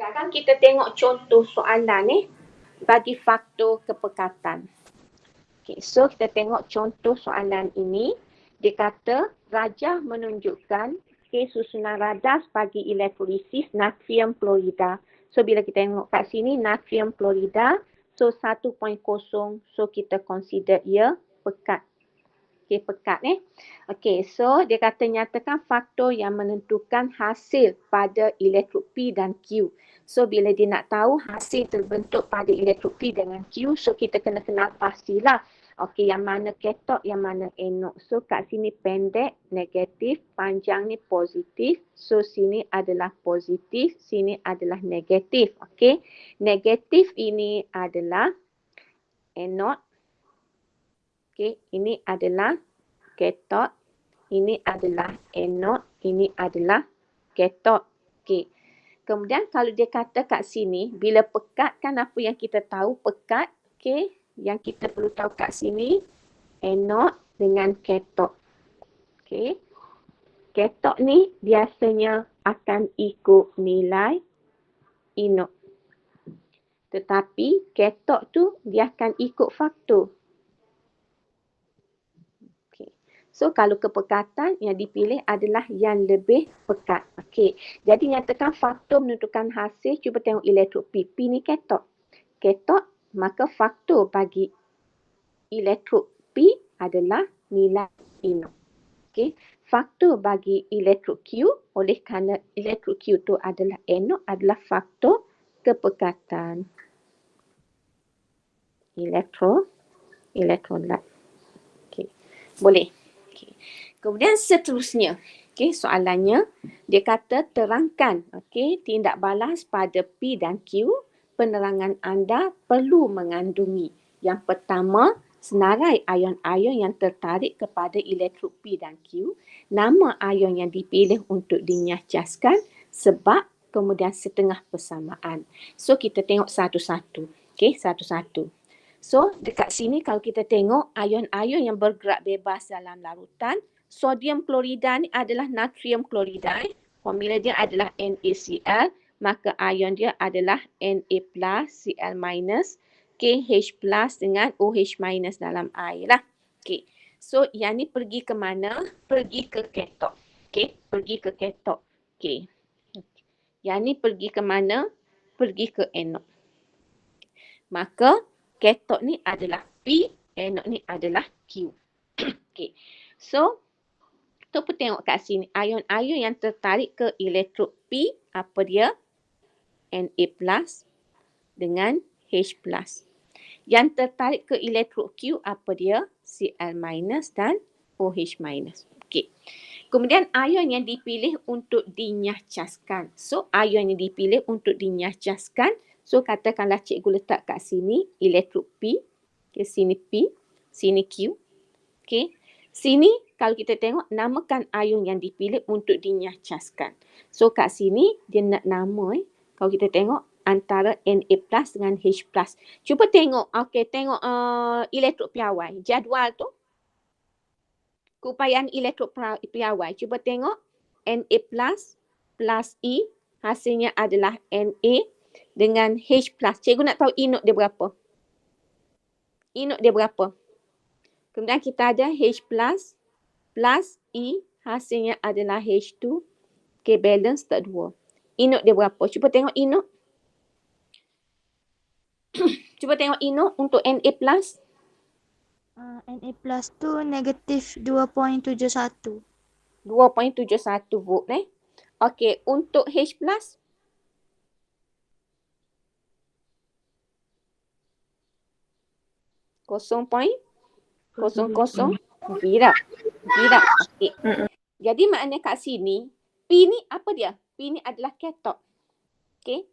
Sekarang kita tengok contoh soalan bagi faktor kepekatan. Okay, so kita tengok contoh soalan ini. Dia kata rajah menunjukkan susunan radar bagi elektrolisis natrium klorida. So bila kita tengok kat sini natrium klorida, so 1.0, so kita consider ia pekat. Okay, pekat Okay, so dia kata nyatakan faktor yang menentukan hasil pada elektrod P dan Q. So bila dia nak tahu hasil terbentuk pada elektrod P dengan Q, so kita kena kenal pastilah. Okay, yang mana katot, yang mana anod. So kat sini pendek, negatif, panjang ni positif. So sini adalah positif, sini adalah negatif. Okay, negatif ini adalah anod. Okay, ini adalah katot, ini adalah anod, ini adalah katot. Okay. Kemudian kalau dia kata kat sini, bila pekat kan apa yang kita tahu pekat, okay, yang kita perlu tahu kat sini, anod dengan katot. Okay. Katot ni biasanya akan ikut nilai anod. Tetapi katot tu dia akan ikut faktor. So, kalau kepekatan yang dipilih adalah yang lebih pekat. Okey. Jadi, nyatakan faktor menentukan hasil. Cuba tengok elektrod P. P ni katot. Katot, maka faktor bagi elektrod P adalah nilai anod. Okey. Faktor bagi elektrod Q, oleh kerana elektrod Q tu adalah anod, adalah faktor kepekatan. Elektrolit. Okey. Boleh. Kemudian seterusnya, soalannya dia kata terangkan tindak balas pada P dan Q. Penerangan anda perlu mengandungi. Yang pertama, senarai ion-ion yang tertarik kepada elektrod P dan Q. Nama ion yang dipilih untuk dinyahcaskan, sebab, kemudian setengah persamaan. So kita tengok satu-satu. Satu-satu. So, dekat sini kalau kita tengok ion-ion yang bergerak bebas dalam larutan, sodium klorida ni adalah natrium klorida. Formula dia adalah NaCl, maka ion dia adalah Na+, Cl-, KH+ dengan OH- dalam air lah. Okay. So, yang ni pergi ke mana? Pergi ke katot. Okay. Pergi ke katot. Okay. Yang ni pergi ke mana? Pergi ke anod. Maka, katot ni adalah P, anod ni adalah Q. Okay. So, kita pun tengok kat sini. Ion-ion yang tertarik ke elektrod P, apa dia? Na+ dengan H+. Yang tertarik ke elektrod Q, apa dia? Cl- dan OH-. Okay. Kemudian ion yang dipilih untuk dinyahcaskan. So, ion yang dipilih untuk dinyahcaskan. So, katakanlah cikgu letak kat sini elektrod P. Okay, sini P, sini Q. Okay. Sini kalau kita tengok namakan ion yang dipilih untuk dinyahcaskan. So, kat sini dia nak nama kalau kita tengok antara Na+ dengan H+. Cuba tengok, tengok elektrod piawai. Jadual tu. Keupayaan elektrod piawai. Cuba tengok Na+ plus E hasilnya adalah Na dengan H+. Cikgu nak tahu anod dia berapa? Anod dia berapa? Kemudian kita ada H+ plus E hasilnya adalah H2. Okay, balance tak 2. Anod dia berapa? Cuba tengok anod. Cuba tengok anod untuk Na+. Na+ tu negatif 2.71. 2.71 volt Okey, untuk H+. Kosong. Tidak. Okey. Jadi maknanya kat sini, P ni apa dia? P ni adalah katot. Okey.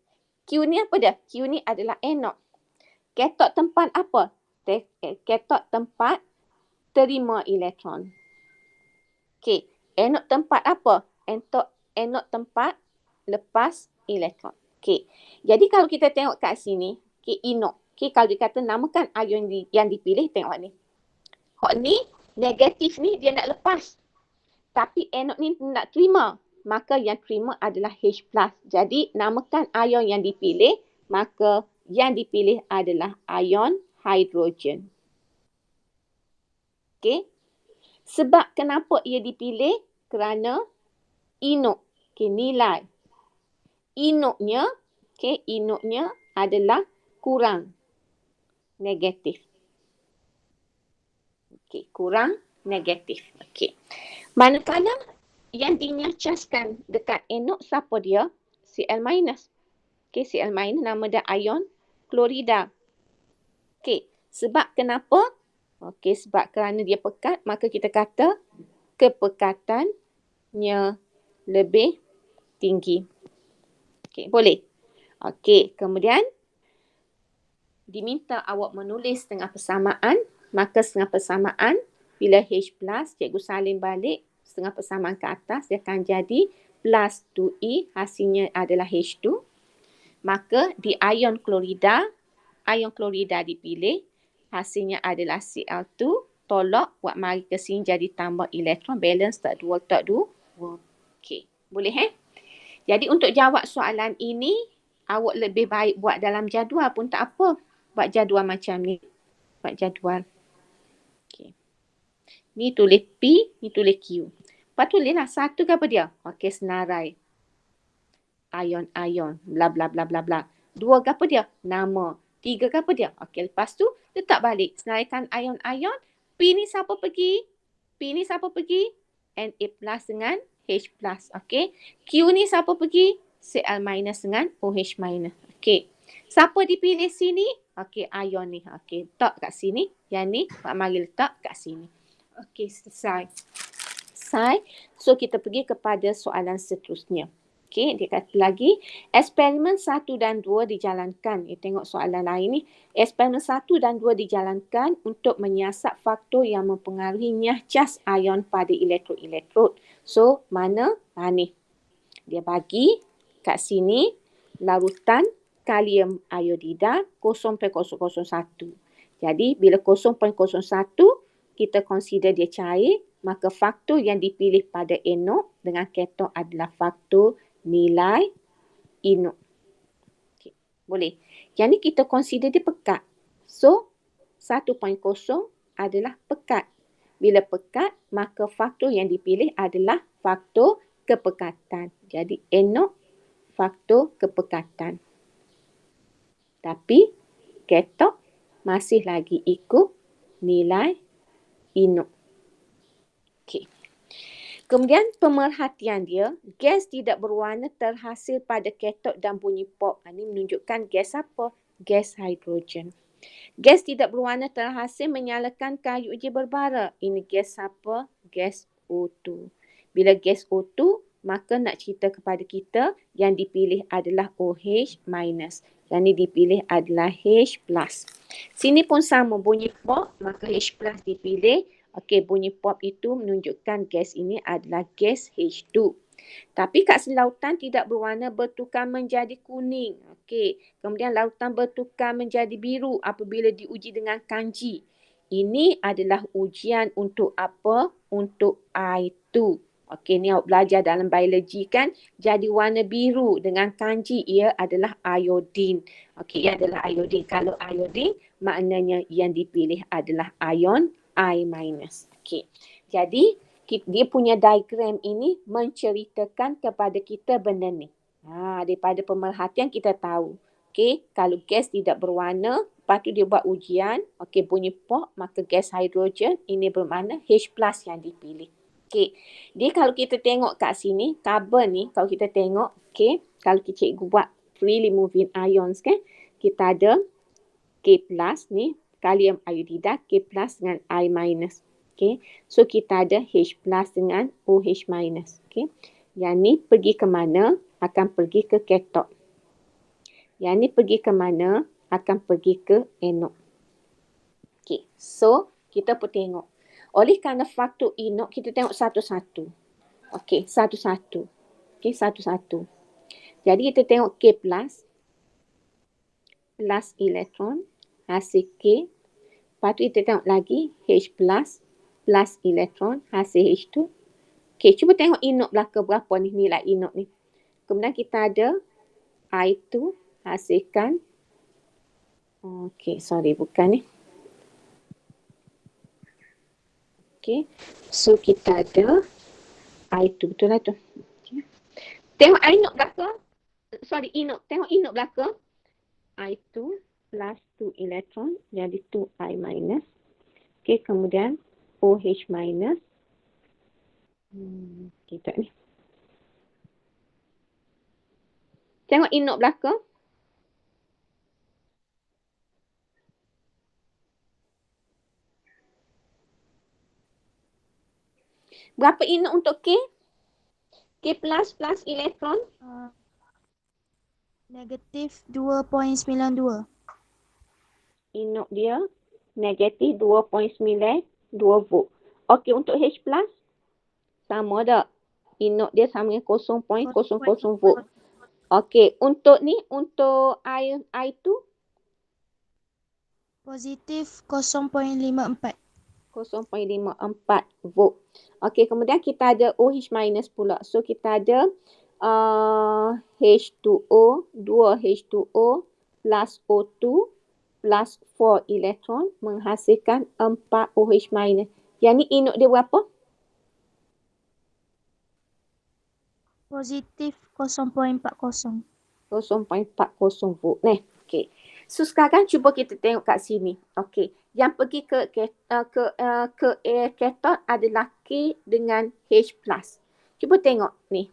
Q ni apa dia? Q ni adalah anod. Katot tempat apa? Katot tempat terima elektron. Okey. Anod tempat apa? Anod tempat lepas elektron. Okey. Jadi kalau kita tengok kat sini, anod. Okey, kalau dikata namakan ion yang dipilih, tengok ni. Hok ni, negatif ni dia nak lepas. Tapi anod ni nak terima. maka yang terima adalah H+. Jadi namakan ion yang dipilih, maka yang dipilih adalah ion hidrogen. Okey. Sebab kenapa ia dipilih? Kerana inok. Okey, nilai inoknya, okey, inoknya adalah kurang negatif. Okey, kurang negatif. Okey. Manakala yang dinyacaskan dekat anod siapa dia? Cl-. Okey, Cl- nama dia ion klorida. Okey, sebab kenapa? Okey, sebab kerana dia pekat, maka kita kata kepekatannya lebih tinggi. Okey, boleh. Okey, kemudian diminta awak menulis setengah persamaan, maka setengah persamaan bila H+, cikgu salin balik setengah persamaan ke atas, dia akan jadi plus 2E, hasilnya adalah H2. Maka di ion klorida dipilih, hasilnya adalah Cl2, tolak, buat mari ke sini jadi tambah elektron, balance tak dua. Okey, boleh Jadi untuk jawab soalan ini, awak lebih baik buat dalam jadual pun tak apa. Buat jadual macam ni. Buat jadual. Okey. Ni tulis P, ni tulis Q. Lepas tulislah satu ke apa dia? Okey, senarai. Ion, bla bla bla bla bla. Dua ke apa dia? Nama. Tiga ke apa dia? Okey, lepas tu letak balik. Senaraikan ion. P ni siapa pergi? P ni siapa pergi? Na dengan H+. Okey. Q ni siapa pergi? Cl- dengan OH-. Okey. Siapa dipilih sini? Okey, ion ni. Okey, letak kat sini. Yang ni, Pak mari letak kat sini. Okey, selesai. So, kita pergi kepada soalan seterusnya. Okey, dia kata lagi, eksperimen 1 dan 2 dijalankan. Kita tengok soalan lain ni. Eksperimen 1 dan 2 dijalankan untuk menyiasat faktor yang mempengaruhi nyahcas ion pada elektrod-elektrod. So, mana? Ni. Dia bagi kat sini larutan kalium iodida 0.001. Jadi, bila 0.01, kita consider dia cair, maka faktor yang dipilih pada anod dengan katot adalah faktor nilai inok. Okay. Boleh. Yang ni kita consider dia pekat. So, 1.0 adalah pekat. Bila pekat, maka faktor yang dipilih adalah faktor kepekatan. Jadi, anod faktor kepekatan. Tapi, katot masih lagi ikut nilai inok. Okey. Kemudian pemerhatian dia, gas tidak berwarna terhasil pada katot dan bunyi pop. Ini menunjukkan gas apa? Gas hidrogen. Gas tidak berwarna terhasil menyalakan kayu uji berbara. Ini gas apa? Gas O2. Bila gas O2, maka nak cerita kepada kita yang dipilih adalah OH-. Yang ini dipilih adalah H+. Sini pun sama, bunyi pop, maka H+ dipilih. Okey, bunyi pop itu menunjukkan gas ini adalah gas H2. Tapi kat lautan tidak berwarna bertukar menjadi kuning. Okey, kemudian lautan bertukar menjadi biru apabila diuji dengan kanji. Ini adalah ujian untuk apa? Untuk I2. Okey, ni awak belajar dalam biologi kan. Jadi warna biru dengan kanji ia adalah iodine. Okey, ia adalah iodine. Kalau iodine, maknanya yang dipilih adalah ion I-. Okey. Jadi dia punya diagram ini menceritakan kepada kita benda ni. Daripada pemerhatian kita tahu. Okey, kalau gas tidak berwarna, lepas tu dia buat ujian, okey, bunyi pop, maka gas hidrogen ini bermakna H+ yang dipilih. Okey. Dia kalau kita tengok kat sini, karbon ni kalau kita tengok, okey, kalau cikgu buat freely moving ions kan, kita ada K+ ni, kalium iodida, K+ dengan I-. Okay. So, kita ada H+ dengan OH-. Okay. Yang ni pergi ke mana? Akan pergi ke katot. Yang ni pergi ke mana? Akan pergi ke anod. Okay. So, kita pun tengok. Oleh kerana faktor inok, kita tengok satu-satu. Okay, satu-satu. Okay, satu-satu. Jadi, kita tengok K+, plus elektron, hasil K. Lepas tu kita tengok lagi H+, plus elektron, hasil H2. Okey, cuba tengok inok belaka berapa ni nilai inok ni. Kemudian kita ada I2 hasilkan. Okey, sorry bukan ni. Okey. So kita ada I2 betul lah tu. Okay. Tengok inok belaka. Sorry, inok. Tengok inok belaka. I2 plus 2 elektron jadi 2I minus. Okey, kemudian OH minus. Kita ni. Tengok inok belaka. Berapa inok untuk K? K plus elektron. Negatif 2.92. Inok dia negatif 2.92 volt. Okey, untuk H plus sama tak? Inok dia sama dengan 0.00 volt. Okey, untuk ni, untuk I2 Positif 0.54. 0.54 volt. Okey, kemudian kita ada OH minus pula. So kita ada H2O, 2 H2O plus O2 plus 4 elektron menghasilkan 4 OH minus. Yang ni inok dia berapa? Positif 0.40. 0.40 volt. Okey. So sekarang cuba kita tengok kat sini. Okey. Yang pergi ke cathode adalah K dengan H plus. Cuba tengok ni.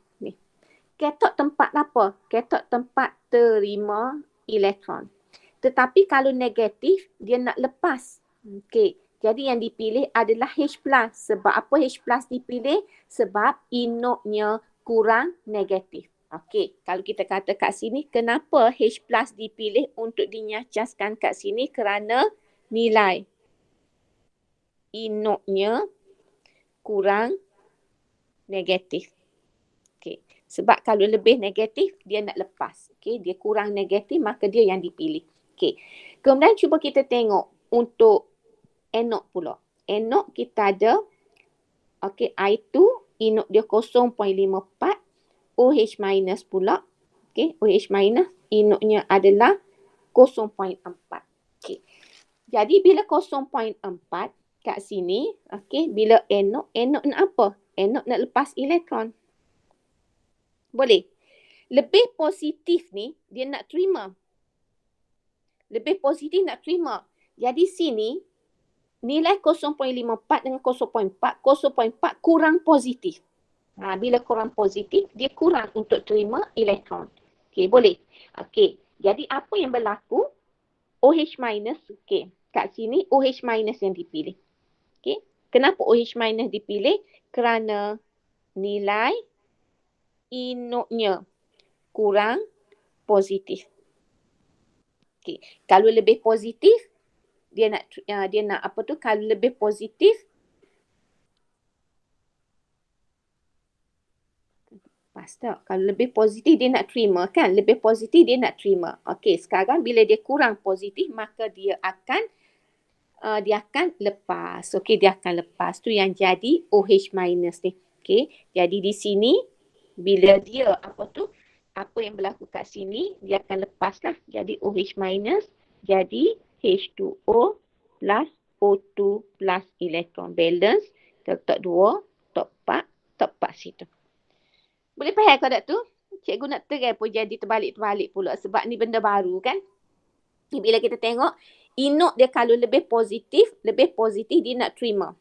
Cathode tempat apa? Cathode tempat terima elektron. Tetapi kalau negatif, dia nak lepas. Okey. Jadi yang dipilih adalah H plus. Sebab apa H plus dipilih? Sebab inoknya kurang negatif. Okey, kalau kita kata kat sini, kenapa H plus dipilih untuk dinyacaskan kat sini? Kerana nilai inoknya kurang negatif. Okey, sebab kalau lebih negatif, dia nak lepas. Okey, dia kurang negatif, maka dia yang dipilih. Okey, kemudian cuba kita tengok untuk anode pula. Anode kita ada, okey, I2, inok dia 0.54. OH minus pula. Okey, OH minus inoknya adalah 0.4. Okey. Jadi bila 0.4 kat sini, okey, bila anode nak apa? Anode nak lepas elektron. Boleh. Lebih positif ni dia nak terima. Lebih positif nak terima. Jadi sini nilai 0.54 dengan 0.4 kurang positif. Bila kurang positif, dia kurang untuk terima elektron. Okey, boleh. Okey, jadi apa yang berlaku? OH minus, okey. Kat sini OH minus yang dipilih. Okey, kenapa OH minus dipilih? Kerana nilai inoknya kurang positif. Okey, kalau lebih positif, dia nak apa tu? Kalau lebih positif, tak? Kalau lebih positif dia nak terima kan? Lebih positif dia nak terima. Okey, sekarang bila dia kurang positif maka dia akan lepas. Okey, dia akan lepas. Tu yang jadi OH minus ni. Okey, jadi di sini bila dia apa yang berlaku kat sini dia akan lepas lah. Jadi OH minus jadi H2O plus O2 plus elektron balance. Tok 2, tok 4 situ. Boleh faham kau tak tu? Cikgu nak terai pun jadi terbalik-terbalik pula sebab ni benda baru kan. Bila kita tengok, inok dia kalau lebih positif dia nak terima.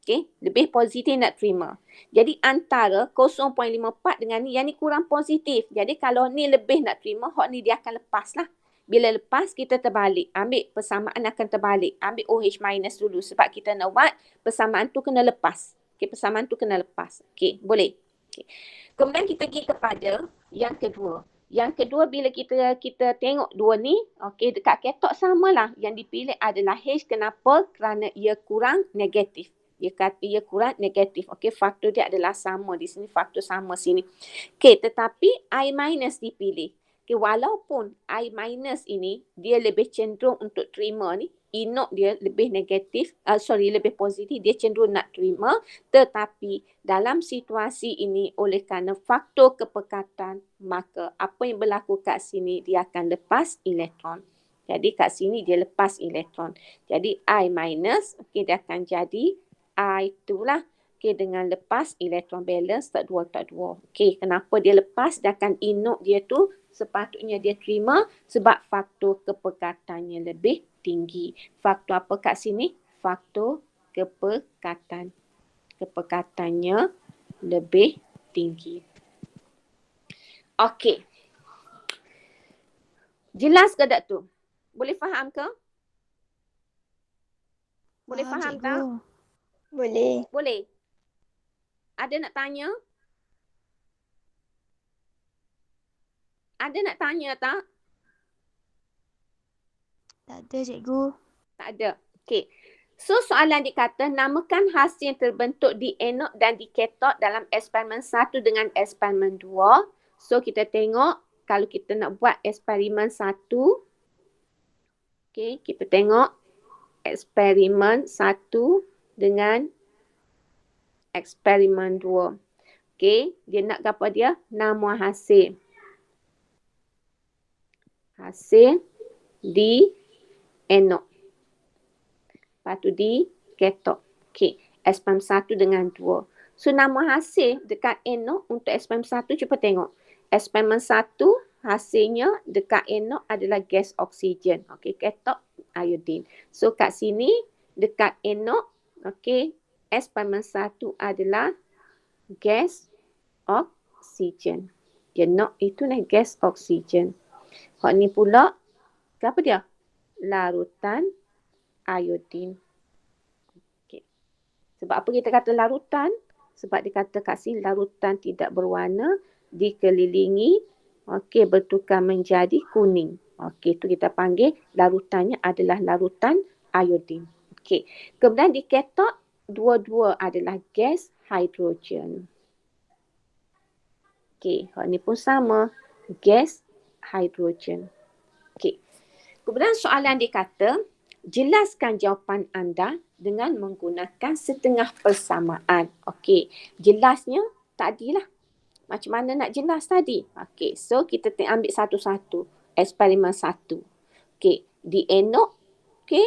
Okay, lebih positif nak terima. Jadi antara 0.54 dengan ni, yang ni kurang positif. Jadi kalau ni lebih nak terima, hak ni dia akan lepas lah. Bila lepas, kita terbalik. Ambil persamaan akan terbalik. Ambil OH minus dulu sebab kita nak buat persamaan tu kena lepas. Okay, persamaan tu kena lepas. Okay, boleh. Okay. Kemudian kita pergi kepada yang kedua. Yang kedua bila kita tengok dua ni, okey, dekat cathode samalah. Yang dipilih adalah H. Kenapa? Kerana ia kurang negatif. Dia kata ia kurang negatif. Okey, faktor dia adalah sama di sini, faktor sama sini. Okey, tetapi I minus dipilih. Okey, walaupun I minus ini dia lebih cenderung untuk terima ni, inok dia lebih negatif, lebih positif, dia cenderung nak terima. Tetapi dalam situasi ini oleh kerana faktor kepekatan, maka apa yang berlaku kat sini dia akan lepas elektron. Jadi kat sini dia lepas elektron. Jadi I minus, okey, dia akan jadi I2 lah. Okey, dengan lepas elektron balance tak dua. Okey, kenapa dia lepas? Dia akan inok dia tu sepatutnya dia terima sebab faktor kepekatannya lebih tinggi. Faktor apa kat sini? Faktor kepekatan. Kepekatannya lebih tinggi. Okey. Jelas ke tak tu? Boleh faham ke? Boleh faham cikgu. tak? Boleh. Boleh. Ada nak tanya? Ada nak tanya tak? Tak ada, cikgu. Tak ada. Okey. So soalan dikata namakan hasil yang terbentuk di anod dan di katod dalam eksperimen 1 dengan eksperimen 2. So kita tengok kalau kita nak buat eksperimen 1. Okey, kita tengok eksperimen 1 dengan eksperimen 2. Okey, dia nak apa dia? Nama hasil. Hasil di anod. Lepas tu di katod. Okey, eksperimen 1 dengan 2. So nama hasil dekat anod untuk eksperimen 1 cuba tengok. Eksperimen 1 hasilnya dekat anod adalah gas oksigen. Okey, katod iodin. So kat sini dekat anod, okey, eksperimen 1 adalah gas oksigen. Dia NO itu dah gas oksigen. Hak ni pula apa dia? Larutan iodin. Okay. Sebab apa kita kata larutan? Sebab dia kata kat sini larutan tidak berwarna dikelilingi bertukar menjadi kuning. Okey, itu kita panggil larutannya adalah larutan iodin. Okey. Kemudian di katod dua-dua adalah gas hidrogen. Okey, hak ni pun sama, gas hidrogen. Okey. Kemudian soalan dia kata, jelaskan jawapan anda dengan menggunakan setengah persamaan. Okey, jelasnya tadilah. Macam mana nak jelas tadi? Okey, so kita ambil satu-satu. Eksperimen 1. Okey, di anod, okey,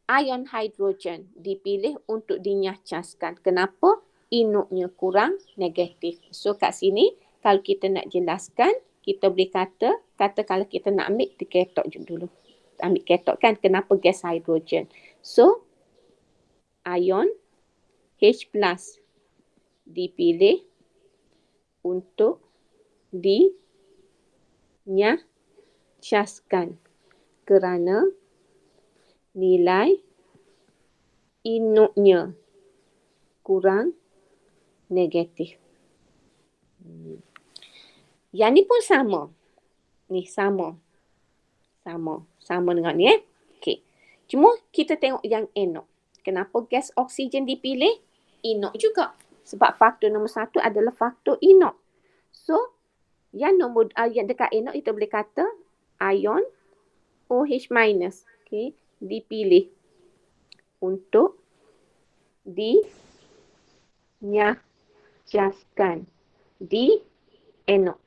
ion hidrogen dipilih untuk dinyahcaskan. Kenapa? Inoknya kurang negatif. So kat sini, kalau kita nak jelaskan, kita boleh kata kalau kita nak ambil di katod je dulu. Ambil katod kan, kenapa gas hidrogen? So, ion H+ dipilih untuk dinyahcaskan kerana nilai inoknya kurang negatif. Yang ni pun sama. Ni sama. Sama dengan ni Okey. Cuma kita tengok yang anod. Kenapa gas oksigen dipilih? Inok juga. Sebab faktor nombor 1 adalah faktor inok. So, yang dekat anod kita boleh kata ion OH-. Okey, dipilih untuk dinyahcaskan di anod.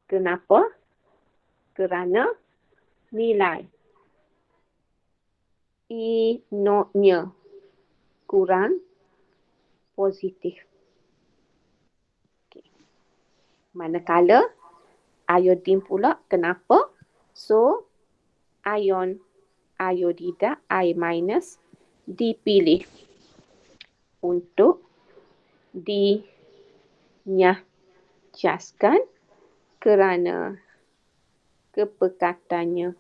Kenapa? Kerana nilai inoknya kurang positif. Okay. Manakala iodin pula, kenapa? So, ion iodida I- dipilih untuk dinyahcaskan kerana kepekatannya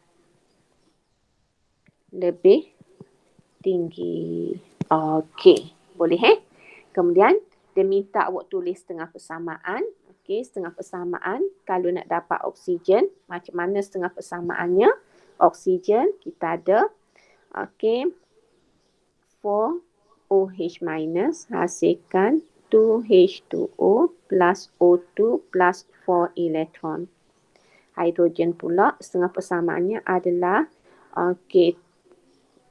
lebih tinggi. Okey, boleh Kemudian dia minta awak tulis setengah persamaan. Okey, setengah persamaan kalau nak dapat oksigen, macam mana setengah persamaannya? Oksigen kita ada 4OH- hasilkan 2H2O plus O2 plus 4 elektron. Hidrogen pula setengah persamaannya adalah Okey,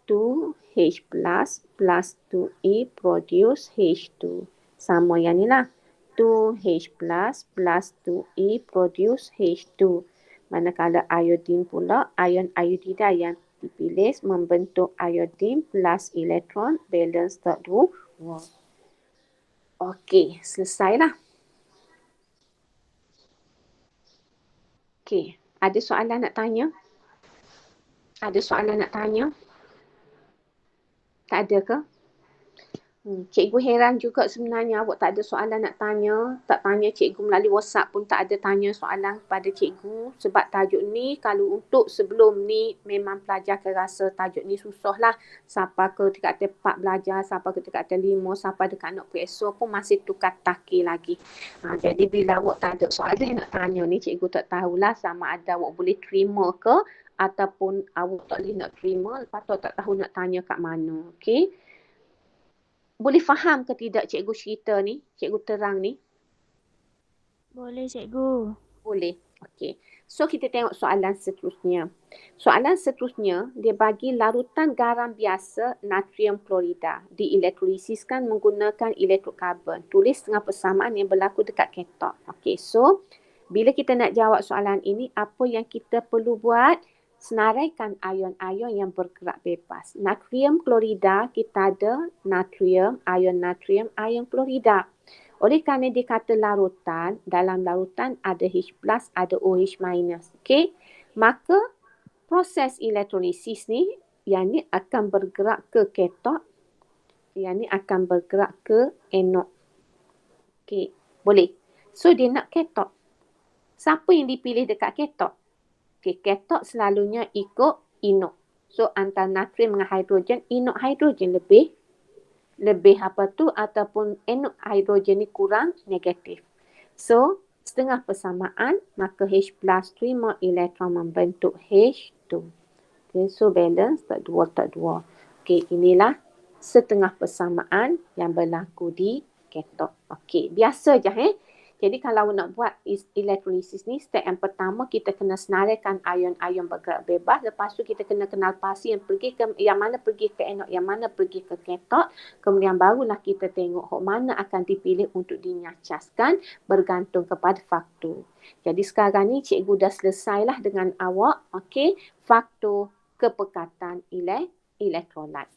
2H plus 2E produce H2. Sama yang ni lah. 2H plus 2E produce H2. Manakala iodine pula, ion iodida yang dipilih membentuk iodine plus elektron valence tak 2. Okey, selesailah. Okey, ada soalan nak tanya? Ada soalan nak tanya? Tak ada ke? Cikgu heran juga sebenarnya awak tak ada soalan nak tanya. Tak tanya cikgu melalui WhatsApp pun tak ada tanya soalan kepada cikgu. Sebab tajuk ni kalau untuk sebelum ni memang pelajar akan rasa tajuk ni susah lah. Siapa ke dekat tempat belajar, siapa ke dekat telimo, siapa dekat nak PSO pun masih tukar takir lagi. Jadi bila awak tak ada soalan nak tanya ni, cikgu tak tahulah sama ada awak boleh terima ke ataupun awak tak boleh nak terima. Lepas tu tak tahu nak tanya kat mana. Okey? Boleh faham ke tidak cikgu cerita ni? Cikgu terang ni? Boleh cikgu. Boleh. Okey. So kita tengok soalan seterusnya. Soalan seterusnya, dia bagi larutan garam biasa natrium klorida dielektrisiskan menggunakan elektrokarbon. Tulis dengan persamaan yang berlaku dekat katot. Okey. So bila kita nak jawab soalan ini, apa yang kita perlu buat? Senaraikan ion-ion yang bergerak bebas. Natrium klorida, kita ada natrium, ion klorida. Oleh kerana dia kata larutan, dalam larutan ada H+, ada OH-. Okey? Maka proses elektrolisis ni, yang ni akan bergerak ke katot, yang ni akan bergerak ke anod. Okey, boleh. So dia nak katot. Siapa yang dipilih dekat katot? Okey, katot selalunya ikut inod. So antara natrium dengan hidrogen, inod hidrogen lebih apa tu ataupun anod hidrogen ni kurang negatif. So setengah persamaan maka H+ terima elektron membentuk H2. Okay, so balance tak 2. Okey, inilah setengah persamaan yang berlaku di katot. Okey, biasa je Jadi kalau nak buat elektrolisis ni, step yang pertama kita kena senaraikan ion-ion bergerak bebas. Lepas tu kita kena kenal pasti yang mana pergi ke anod, yang mana pergi ke katot. Kemudian barulah kita tengok mana akan dipilih untuk dinyacaskan bergantung kepada faktor. Jadi sekarang ni cikgu dah selesailah dengan awak. Okey, faktor kepekatan elektrolit.